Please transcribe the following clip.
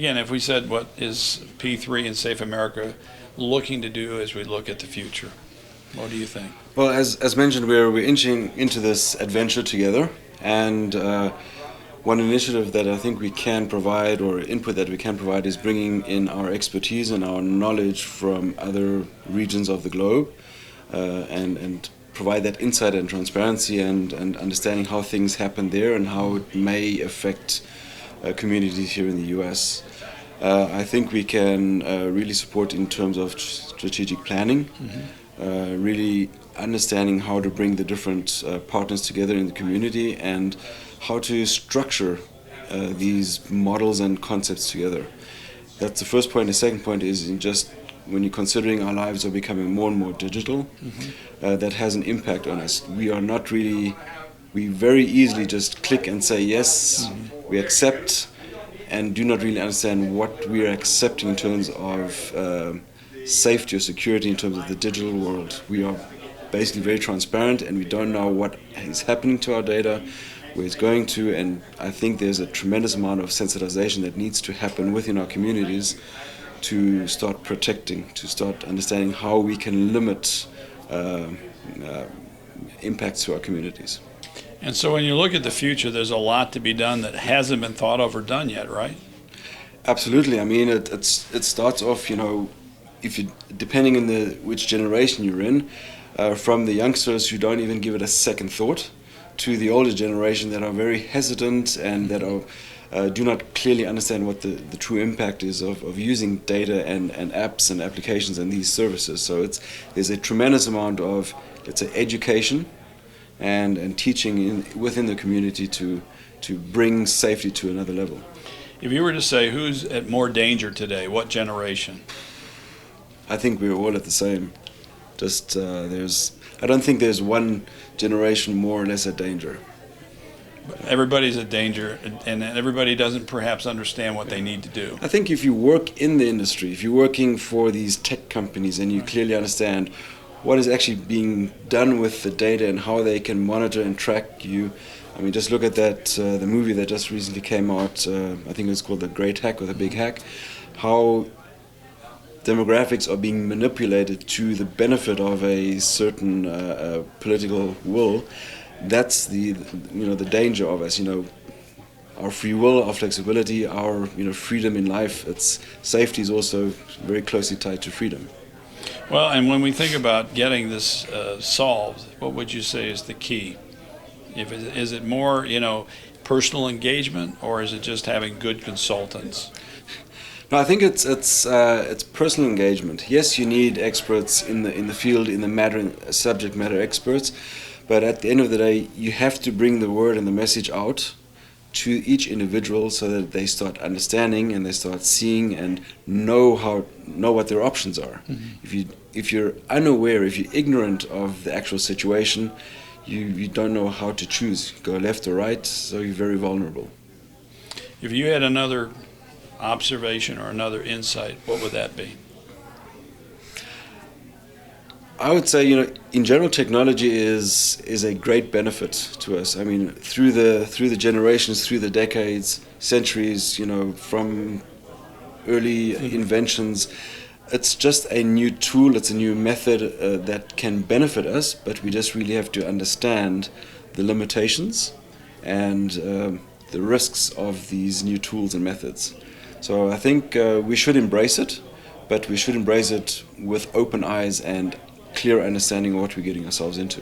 again, if we said what is P3 and Safe America looking to do as we look at the future, what do you think? Well, as mentioned, we're inching into this adventure together, and one initiative that I think we can provide, or input that we can provide, is bringing in our expertise and our knowledge from other regions of the globe, and provide that insight and transparency and understanding how things happen there and how it may affect communities here in the US. I think we can really support in terms of strategic planning, really understanding how to bring the different partners together in the community and how to structure these models and concepts together. That's the first point. The second point is in just when you're considering our lives are becoming more and more digital, that has an impact on us. We very easily just click and say yes, we accept, and do not really understand what we are accepting in terms of safety or security in terms of the digital world. We are basically very transparent and we don't know what is happening to our data, where it's going to, and I think there's a tremendous amount of sensitization that needs to happen within our communities to start protecting, to start understanding how we can limit impacts to our communities. And so when you look at the future, there's a lot to be done that hasn't been thought of or done yet, right? Absolutely. I mean, it starts off, if you, depending on which generation you're in, from the youngsters who don't even give it a second thought, to the older generation that are very hesitant and that do not clearly understand what the true impact is of using data and apps and applications and these services. So there's a tremendous amount of, let's say, education and teaching within the community to bring safety to another level. If you were to say who's at more danger today, what generation? I think we're all at the same. I don't think there's one generation more or less at danger. But everybody's at danger, and everybody doesn't perhaps understand what they need to do. I think if you work in the industry, if you're working for these tech companies and you clearly understand what is actually being done with the data and how they can monitor and track you. I mean, just look at that, the movie that just recently came out, I think it's called The Great Hack or The Big Hack, how demographics are being manipulated to the benefit of a certain political will. That's the danger of us, our free will, our flexibility, our freedom in life. Safety is also very closely tied to freedom. Well, and when we think about getting this solved, what would you say is the key? Is it more, personal engagement, or is it just having good consultants? No, I think it's personal engagement. Yes, you need experts in the field, in the subject matter experts, but at the end of the day, you have to bring the word and the message out to each individual so that they start understanding and they start seeing and know what their options are. Mm-hmm. If you're unaware, if you're ignorant of the actual situation, you don't know how to choose, go left or right, so you're very vulnerable. If you had another observation or another insight, what would that be? I would say, in general, technology is a great benefit to us. I mean, through the generations, through the decades, centuries, from early inventions, it's just a new tool, it's a new method that can benefit us, but we just really have to understand the limitations and the risks of these new tools and methods. So I think we should embrace it, but we should embrace it with open eyes and clear understanding of what we're getting ourselves into.